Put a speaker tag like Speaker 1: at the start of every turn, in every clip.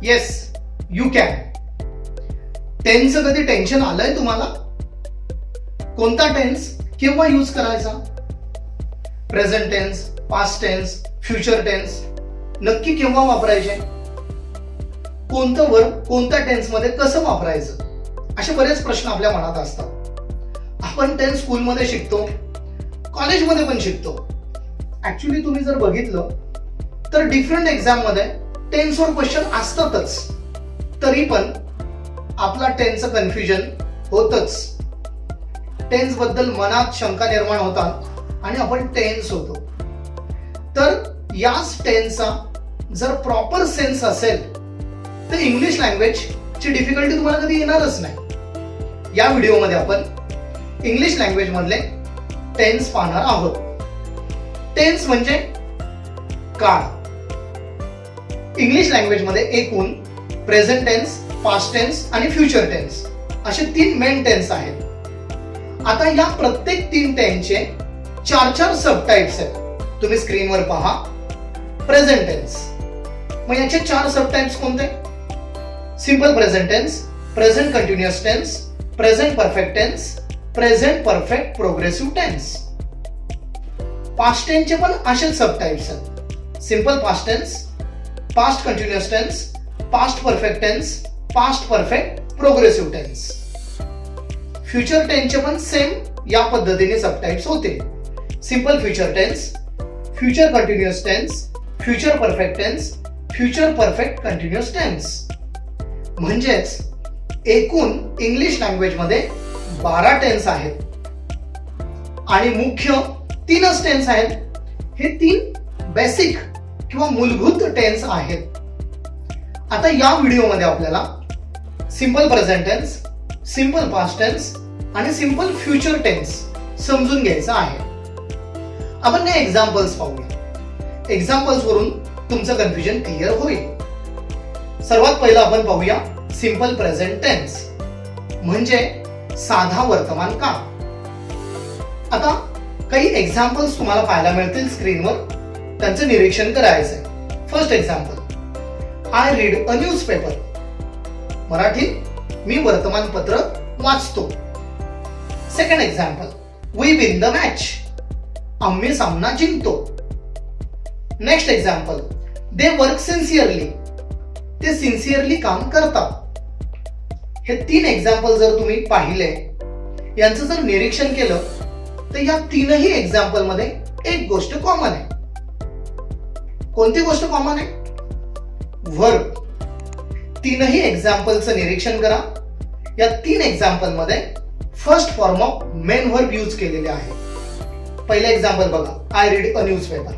Speaker 1: Yes, you can. टेन्सचं कधी tension आलंय तुम्हाला? कोणता टेन्स केव्हा यूज करायचा? Present tense, past tense, future tense नक्की केव्हा वापरायचे? कोणतं वर्ब कोणत्या टेन्स मध्ये कसं वापरायचं? असे बरेच प्रश्न आपल्या मनात असतात. आपण टेन्स स्कूलमध्ये शिकतो, कॉलेजमध्ये पण शिकतो. ऍक्च्युली तुम्ही जर बघितलं तर डिफरंट एक्झाम मध्ये टेन्सवर क्वेश्चन असतातच. तरी पण आपला टेन्सचं कन्फ्युजन होतच. टेन्स बद्दल मनात शंका निर्माण होतात आणि आपण टेन्स होतो. तर याच टेन्सचा जर प्रॉपर सेन्स असेल तर इंग्लिश लँग्वेज ची डिफिकल्टी तुम्हाला कधी येणारच नाही. या व्हिडिओमध्ये आपण इंग्लिश लँग्वेज मधले टेन्स पाहणार आहोत. टेन्स म्हणजे काळ. इंग्लिश लँग्वेज मध्ये एकूण प्रेझेंट टेन्स, पास्ट टेन्स आणि फ्युचर टेन्स असे 3 मेन टेन्स आहेत. आता या प्रत्येक 3 टेन्सचे 4 सब टाइप्स आहेत. तुम्ही स्क्रीनवर पहा. प्रेझेंट टेन्स, मग याचे 4 सब टाइप्स कोणते? Simple present tense, present continuous tense, present perfect tense, present perfect progressive tense. Past टेन्सचे पण असेच सब टाइप्स आहेत. Simple past tense, past continuous tense, past perfect tense, past perfect progressive tense. Future टेन्सचे पण same या पद्धतीने subtypes होते. Simple future tense, future continuous tense, future perfect tense, future perfect continuous tense. म्हणजेच एकूण English language मध्ये 12 tense आहेत आणि मुख्य 3च टेन्स आहेत. हे 3 बेसिक किंवा मूलभूत टेन्स आहेत. आता या व्हिडिओमध्ये आपल्याला simple present tense, simple past tense आणि सिंपल फ्युचर टेन्स समजून घ्यायचं आहे. आपण काही एक्झाम्पल्स पाहूया. एक्झाम्पल्स वरून तुमचं कन्फ्युजन क्लिअर होईल. सर्वात पहिलं आपण पाहूया सिंपल प्रेझेंट टेन्स म्हणजे साधा वर्तमान काळ. आता काही एक्झाम्पल्स तुम्हाला पाहायला मिळतील स्क्रीनवर, त्यांचं निरीक्षण करायचंय. First example, I read a newspaper. Marathi, मी वर्तमानपत्र वाचतो. Second example, we win the match. आम्ही सामना जिंकतो. Next example, they work sincerely. ते सिन्सिअरली काम करतात. हे 3 एक्झाम्पल जर तुम्ही पाहिले, यांचं जर निरीक्षण केलं तर या 3ही एक्झाम्पल मध्ये एक गोष्ट कॉमन आहे. कोणती गोष्ट कॉमन आहे? वर्ब. 3ही एक्झाम्पलचं निरीक्षण करा. या 3 एक्झाम्पल मध्ये first form of main verb use केलेले आहे. पहिलं एक्झाम्पल बघा, I read a newspaper.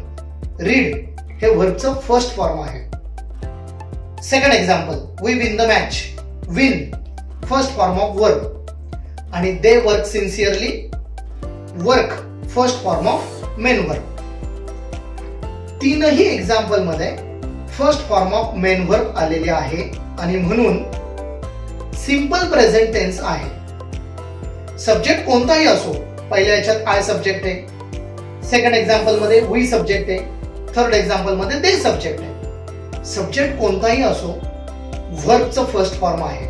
Speaker 1: Read हे वर्बचं फर्स्ट फॉर्म आहे. Second example, we win the match. Win first form of verb. आणि they work sincerely. Work first form of main verb. 3ही example मध्ये first form of main verb आलेले आहे आणि म्हणून सिंपल प्रेझेंट टेन्स आहे. Subject कोणताही असो, पहिल्या याच्यात आय सब्जेक्ट आहे, सेकंड एक्झाम्पल मध्ये वी सब्जेक्ट आहे, थर्ड एक्झाम्पल मध्ये दे सब्जेक्ट आहे. सब्जेक्ट कोणताही असो, वर्बचं फर्स्ट फॉर्म आहे.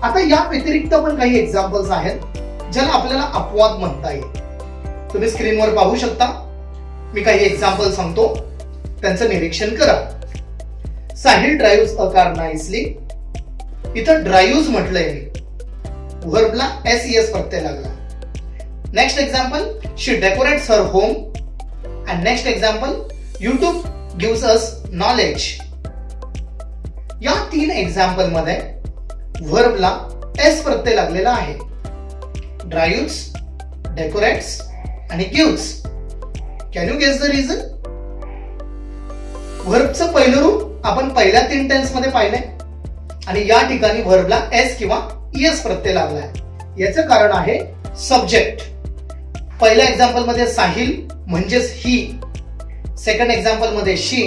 Speaker 1: आता या व्यतिरिक्त पण काही एक्झाम्पल्स आहेत ज्याला आपल्याला अपवाद म्हणता येईल. तुम्ही स्क्रीनवर पाहू शकता. मी काही एक्झाम्पल सांगतो, त्यांचं निरीक्षण करा. Sahil drives a car nicely. इथं ड्राइव्हज म्हटलंय मी, वर्बला SES प्रत्यय लागला. Next example, she decorates her home. And next example, YouTube gives us knowledge. या 3 एक्झाम्पल मध्ये वर्बला S प्रत्यय लागलेला आहे. ड्राइव्हज, डेकोरेट्स आणि gives. Can you guess the reason? वर्बचं पहिलं रूप आपण पहिल्या 3 टेन्स मध्ये पाहिलंय आणि या ठिकाणी वर्बला S किंवा ES प्रत्यय लागलाय. याचं कारण आहे सब्जेक्ट. पहिल्या एक्झाम्पल मध्ये साहिल म्हणजेच ही, सेकंड एक्झाम्पल मध्ये शी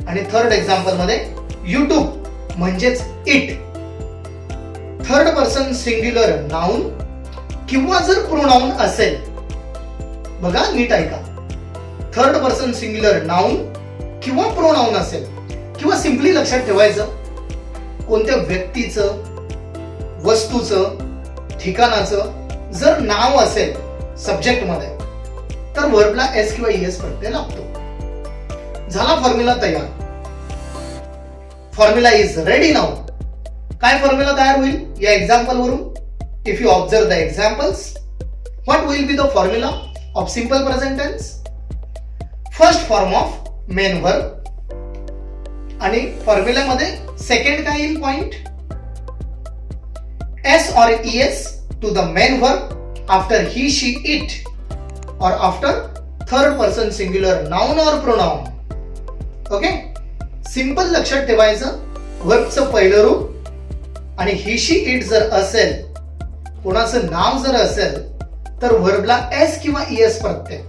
Speaker 1: आणि थर्ड एक्झाम्पल मध्ये युट्यूब म्हणजेच it. Third person singular noun किंवा जर प्रोनाउन असेल, बघा नीट ऐका, थर्ड पर्सन सिंग्युलर नाउन किंवा प्रोनाउन असेल किंवा सिंपली लक्षात ठेवायचं कोणत्या व्यक्तीचं, वस्तूचं, ठिकाणाचं जर नाव असेल सब्जेक्ट मध्ये तर व्हर्बला एस किंवा ईएस प्रत्यय लागतो. झाला फॉर्म्युला तयार. Formula is ready now. काय फॉर्म्युला तयार होईल या एक्झाम्पल वरून? If you observe the examples, what will be the formula of simple present tense? First form of main verb आणि फॉर्म्युल्यामध्ये सेकंड काय येईल point? S or ES to the main verb after he, she, it or after third person singular noun or pronoun. Okay, simple लक्षात ठेवायचं. वर्बचं पहिलं रूप आणि ही, she, it जर असेल, कोणाचं नाव जर असेल तर वर्बला एस किंवा ईएस प्रत्यय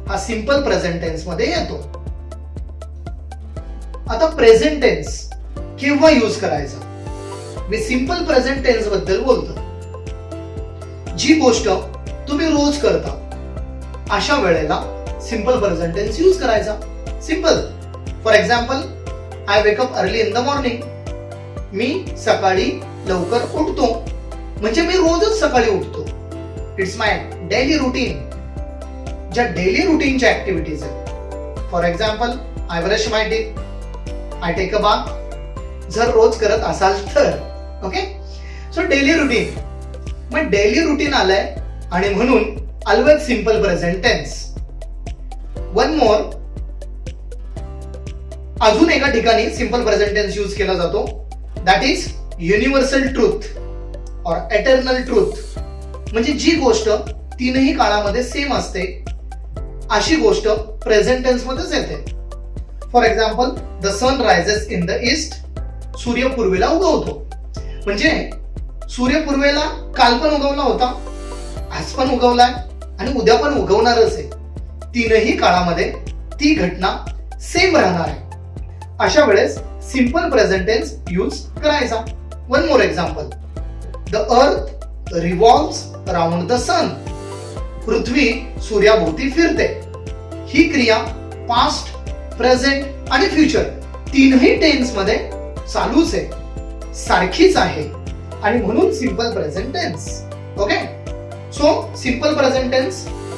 Speaker 1: हा सिंपल प्रेझेंट टेन्स मध्ये येतो. आता प्रेझेंट टेन्स केव्हा यूज करायचा? मी सिंपल प्रेझेंट टेन्स बद्दल बोलतो. जी गोष्ट तुम्ही रोज करता अशा वेळेला सिंपल प्रेझेंट टेन्स यूज करायचा. Simple. For example, I wake up early in the morning. मी सकाळी लवकर उठतो, म्हणजे मी रोजच सकाळी उठतो. It's my daily routine. ज्या डेली रुटीनच्या ऍक्टिव्हिटीज आहेत, for example, I brush my teeth, I take a bath. जर रोज करत असाल तर ओके. So daily routine. मग डेली रुटीन आलंय आणि म्हणून always simple present tense. One more, अजून एका ठिकाणी सिंपल प्रेझेंट टेन्स यूज केला जातो. दॅट इज युनिव्हर्सल ट्रूथ और एटर्नल ट्रूथ. म्हणजे जी गोष्ट तीनही काळामध्ये सेम असते अशी गोष्ट प्रेझेंट टेन्स मध्येच येते. For example, the sun rises in the east. सूर्य पूर्वेला उगवतो. म्हणजे सूर्य पूर्वेला काल पण उगवला होता, आज पण उगवलाय आणि उद्या पण उगवणारच आहे. तीनही काळामध्ये ती घटना सेम राहणार आहे. अशा वेळेस सिंपल प्रेझेंट टेन्स यूज करायचा. One more example, the earth revolves around the sun. पृथ्वी सूर्याभोवती फिरते. ही क्रिया पास्ट, प्रेझेंट आणि फ्युचर तीनही टेन्स मध्ये चालूच आहे, सारखीच आहे आणि म्हणून simple present tense. Okay. So simple present tense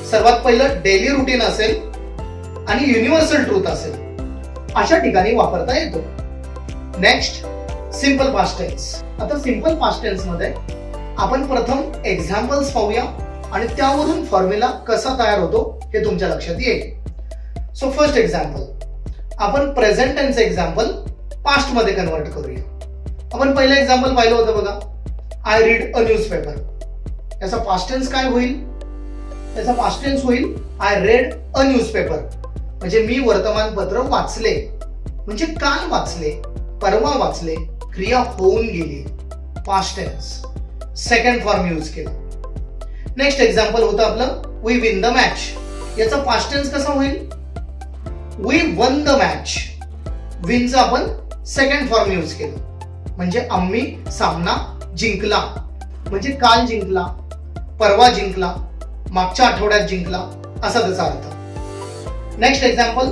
Speaker 1: सर्वात पहिलं डेली रुटीन असेल आणि युनिव्हर्सल ट्रूथ असेल अशा ठिकाणी वापरता येतो. Next, simple past tense. आता सिंपल पास्ट टेन्स मध्ये आपण प्रथम एक्झाम्पल्स पाहूया आणि त्यावरून फॉर्म्युला कसा तयार होतो हे तुमच्या लक्षात येईल. सो फर्स्ट एक्झाम्पल, आपण प्रेझेंट टेन्स एक्झाम्पल पास्ट मध्ये कन्वर्ट करूया. आपण पहिलं एक्झाम्पल पाहिलं होतं बघा, आय रीड अ न्यूजपेपर. याचा पास्ट टेन्स काय होईल? याचा पास्ट टेन्स होईल आय रेड अ न्यूजपेपर. म्हणजे मी वर्तमानपत्र वाचले, म्हणजे काल वाचले, परवा वाचले, क्रिया होऊन गेली, past tense. Second form use केला. नेक्स्ट एक्झाम्पल होतं आपलं वी विन द मॅच. याचा पास्ट टेन्स कसा होईल? We won the match. विनचा आपण सेकंड फॉर्म यूज केला, म्हणजे आम्ही सामना जिंकला. म्हणजे काल जिंकला, परवा जिंकला, मागच्या आठवड्यात जिंकला असा त्याचा अर्थ. Next example,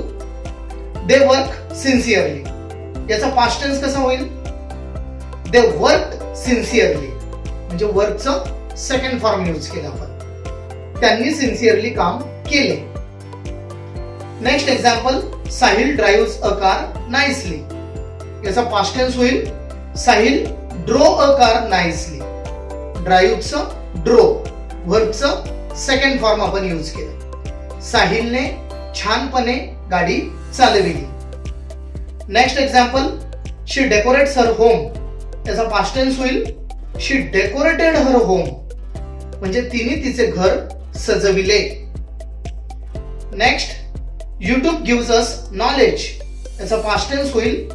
Speaker 1: they work sincerely. याचा पास्ट टेन्स कसा होईल? दे वर्क सिन्सिअरली. म्हणजे वर्कचं सेकंड फॉर्म यूज केला आपण, त्यांनी सिन्सिअरली काम केले. Next example, Sahil drives a car nicely. याचा पास्ट टेन्स होईल Sahil drew a car nicely. ड्राइव्हचं ड्रो, वर्बचं सेकंड फॉर्म आपण यूज केलं. साहिलने छानपणे गाडी चालविली. Next example, she decorates her home. याचा पास्ट टेन्स होईल शी डेकोरेटेड हर होम. म्हणजे तिने तिचे घर सजविले. Next, YouTube gives us knowledge. याचा पास्ट टेन्स होईल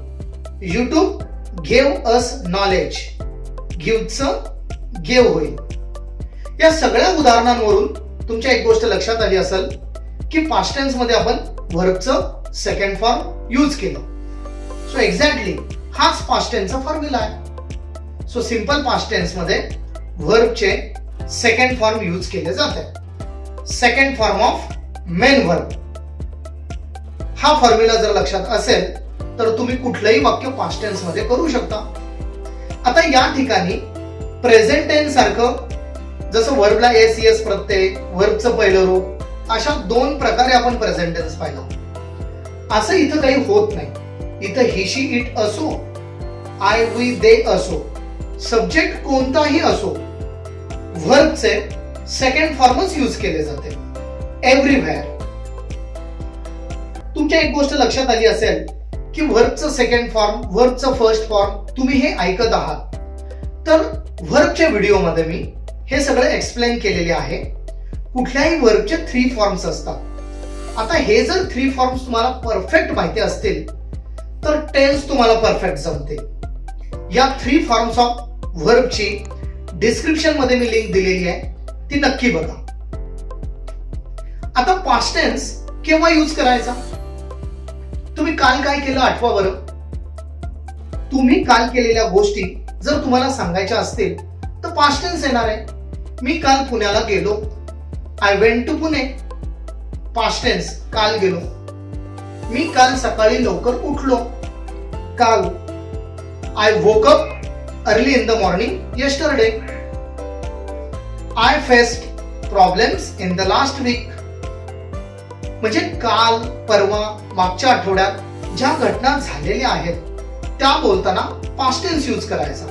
Speaker 1: युट्यूब गेव अस नॉलेज. गिव्हचं गेव होईल. या सगळ्या उदाहरणांवरून तुमच्या एक गोष्ट लक्षात आली असेल की पास्ट टेन्स मध्ये आपण व्हर्बचं सेकंड फॉर्म यूज केलं. सो एक्झॅक्टली हाच पास्ट टेन्सचा फॉर्म्युला आहे. सो सिंपल पास्ट टेन्स मध्ये व्हर्बचे सेकंड फॉर्म यूज केले जाते. Second form of main verb. हा फॉर्म्युला जर लक्षात असेल तर तुम्ही कुठलंही वाक्य पास्ट टेन्स मध्ये करू शकता. आता या ठिकाणी प्रेझेंट टेन्स सारखं जसं वर्बला एस एस प्रत्यय, वर्बचं पहिलं रूप, अशा दोन प्रकारे आपण प्रेझेंट टेन्स पाहिला. असं इथं काही होत नाही. इथं ही शी इट असो, आय वी दे असो, सब्जेक्ट कोणताही असो, व्हर्बचे सेकंड फॉर्मच यूज केले जाते एव्हरीवेअर. तुमच्या एक गोष्ट लक्षात आली असेल की व्हर्बचं सेकंड फॉर्म, व्हर्बचं फर्स्ट फॉर्म तुम्ही हे ऐकत आहात. तर व्हर्बच्या व्हिडिओमध्ये मी हे सगळं एक्सप्लेन केलेले आहे. कुठल्याही व्हर्बचे 3 फॉर्म्स असतात. आता हे जर 3 फॉर्म्स तुम्हाला परफेक्ट माहिती असतील तर टेन्स तुम्हाला परफेक्ट जमते. या 3 फॉर्म्स ऑफ व्हर्बची डिस्क्रिप्शन मध्ये मी लिंक दिलेली आहे, ती नक्की बघा. आता पास्ट टेन्स केव्हा यूज करायचा? तुम्ही काल काय केलं आठवा बरं. तुम्ही काल केलेल्या गोष्टी जर तुम्हाला सांगायच्या असतील तर पास्ट टेन्स येणार आहे. मी काल पुण्याला गेलो, I went to Pune, past tense, काल गेलो. मी काल सकाळी लवकर उठलो, काल. I woke up early in the morning yesterday. I faced problems in the last week. म्हणजे काल, परवा, मागच्या आठवड्यात ज्या घटना झालेल्या आहेत त्या बोलताना पास्ट टेन्स यूज करायचा.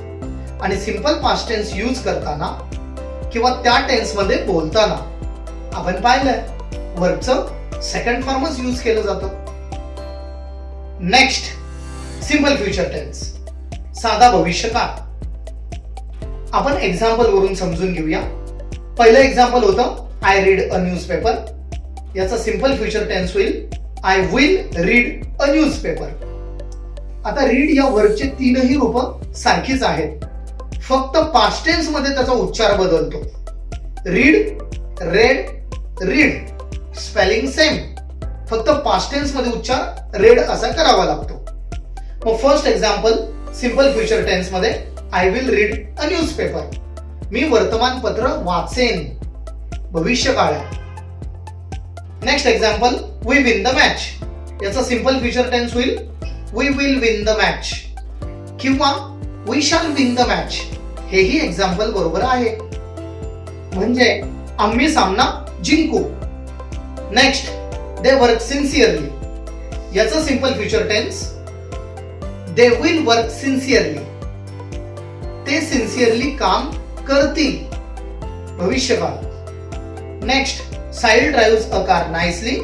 Speaker 1: आणि सिंपल पास्ट टेन्स यूज करताना किंवा त्या टेन्स मध्ये बोलताना आपण पाहिलंय वर्बचं सेकंड फॉर्मच यूज केलं जातं. नेक्स्ट, सिंपल फ्युचर टेन्स, साधा भविष्यकाळ. आपण एक्झाम्पल वरून समजून घेऊया. पहिलं एक्झाम्पल होतं आय रीड अ न्यूजपेपर. याचा सिंपल फ्युचर टेन्स होईल I will read a newspaper. आता रीड या वर्बचे 3ही रूप सारखीच आहेत, फक्त पास्ट टेन्स मध्ये त्याचा उच्चार बदलतो. Read, read, read, spelling same, फक्त पास्ट टेन्स मध्ये उच्चार रेड असा करावा लागतो. मग first example simple future tense मध्ये I will read a newspaper. मी वर्तमानपत्र वाचेन, भविष्यकाळ आहे. Next example we win the match. याचा सिंपल फ्युचर टेन्स होईल we will win the match किंवा we shall win the match. हेही एक्झाम्पल बरोबर आहे, म्हणजे आम्ही सामना जिंकू. Next, they work sincerely. याचं simple future tense they will work sincerely. ते सिन्सिअरली काम करतील, भविष्यकाळ. Next, Sahil drives a car nicely.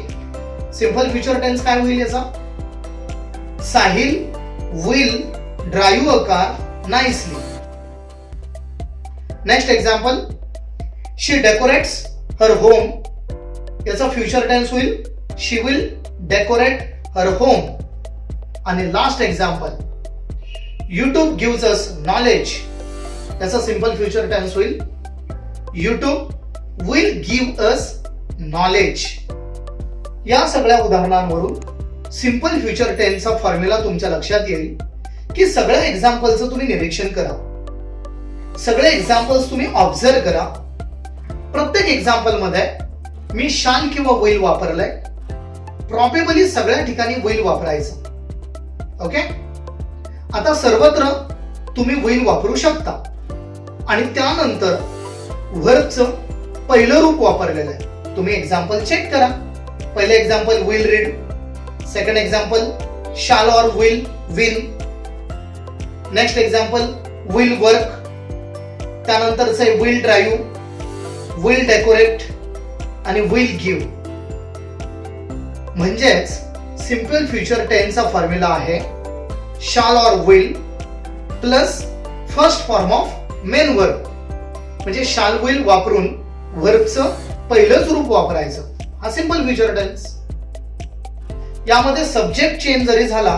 Speaker 1: Simple future tense काय होईल याचा? Sahil will drive a car nicely. Next example she decorates her home. याचा future tense होईल she will decorate her home. आणि last example YouTube gives us knowledge. याचा simple future tense होईल YouTube will give us knowledge. या सगळ्या उदाहरणांवरून simple future टेन्सचा formula तुमच्या लक्षात येईल की सगळ्या एक्झाम्पलचं तुम्ही निरीक्षण करा, सगळे एक्झाम्पल्स तुम्ही ऑब्झर्व करा. प्रत्येक एक्झाम्पल मध्ये मी शाल किंवा विल वापरलंय. प्रॉबेबली सगळ्या ठिकाणी विल वापरायचं. ओके. आता सर्वत्र तुम्ही विल वापरू शकता आणि त्यानंतर व्हर्बचं पहिलं रूप वापरलेलं आहे. तुम्ही एक्झाम्पल चेक करा. पहिले example will read, second example शाल और will win, next example will work, त्यानंतरचे विल ड्राइव्ह, विल डेकोरेट आणि विल गिव्ह. म्हणजेच सिंपल फ्युचर टेन्सचा फॉर्म्युला आहे शाल और will plus first form of main verb. म्हणजे शाल विल वापरून वर्बचं पहिलंच रूप वापरायचं. हा सिंपल फ्युचर टेन्स. यामध्ये सब्जेक्ट चेंज जरी झाला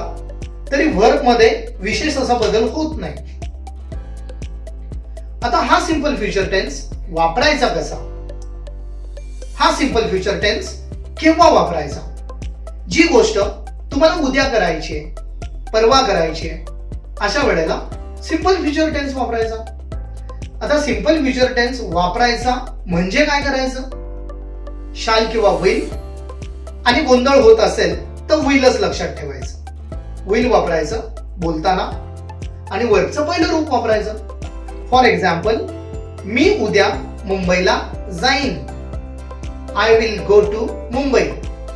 Speaker 1: तरी वर्ब मध्ये विशेष असा बदल होत नाही. आता हा सिंपल फ्युचर टेन्स वापरायचा कसा? हा सिंपल फ्युचर टेन्स केव्हा वापरायचा? जी गोष्ट तुम्हाला उद्या करायची आहे, परवा करायची आहे, अशा वेळेला सिंपल फ्युचर टेन्स वापरायचा. आता सिंपल फ्युचर टेन्स वापरायचा म्हणजे काय करायचं? शाल किंवा विल, आणि गोंधळ होत असेल तर विलच लक्षात ठेवायचं. विल वापरायचं बोलताना आणि वर्बचं पहिलं रूप वापरायचं. फॉर एक्झाम्पल, मी उद्या मुंबईला जाईन. I will go to Mumbai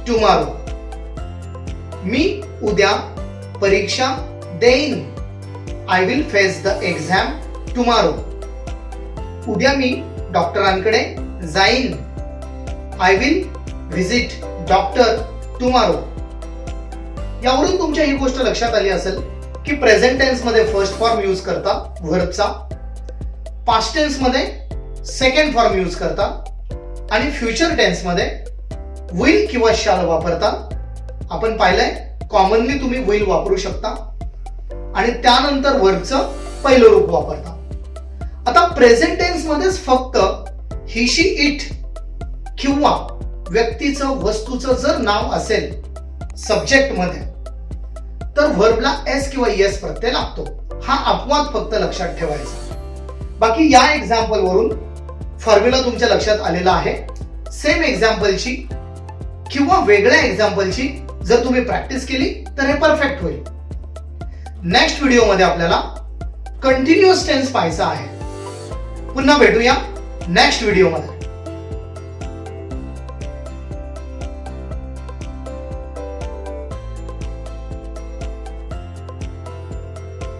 Speaker 1: tomorrow. मी उद्या परीक्षा देईन. I will face the exam tomorrow. उद्या मी डॉक्टरांकडे जाईन. I will visit doctor tomorrow. यावरून तुमच्या ही गोष्ट लक्षात आली असेल की प्रेझेंट टेन्स मध्ये फर्स्ट फॉर्म यूज करता व्हर्बचा, पास्ट टेन्स मध्ये सेकंड फॉर्म यूज करता आणि फ्युचर टेन्स मध्ये विल किंवा शाल वापरता. आपण पाहिलंय कॉमनली तुम्ही विल वापरू शकता आणि त्यानंतर वर्बचं पहिलं रूप वापरता. आता प्रेझेंट टेन्स मध्येच फक्त ही शी इट किंवा व्यक्तीचं वस्तूचं जर नाव असेल सब्जेक्ट मध्ये तर व्हर्बला एस किंवा एस प्रत्यय लागतो. हा अपवाद फक्त लक्षात ठेवायचा. बाकी या एक्झाम्पल वरून फॉर्म्युला तुमच्या लक्षात आलेला आहे. सेम एक्झाम्पलची किंवा वेगळ्या एक्झाम्पलची जर तुम्ही प्रॅक्टिस केली तर हे परफेक्ट होईल. नेक्स्ट व्हिडिओमध्ये आपल्याला कंटिन्युअस टेन्स पाहायचा आहे. पुन्हा भेटूया नेक्स्ट व्हिडिओमध्ये.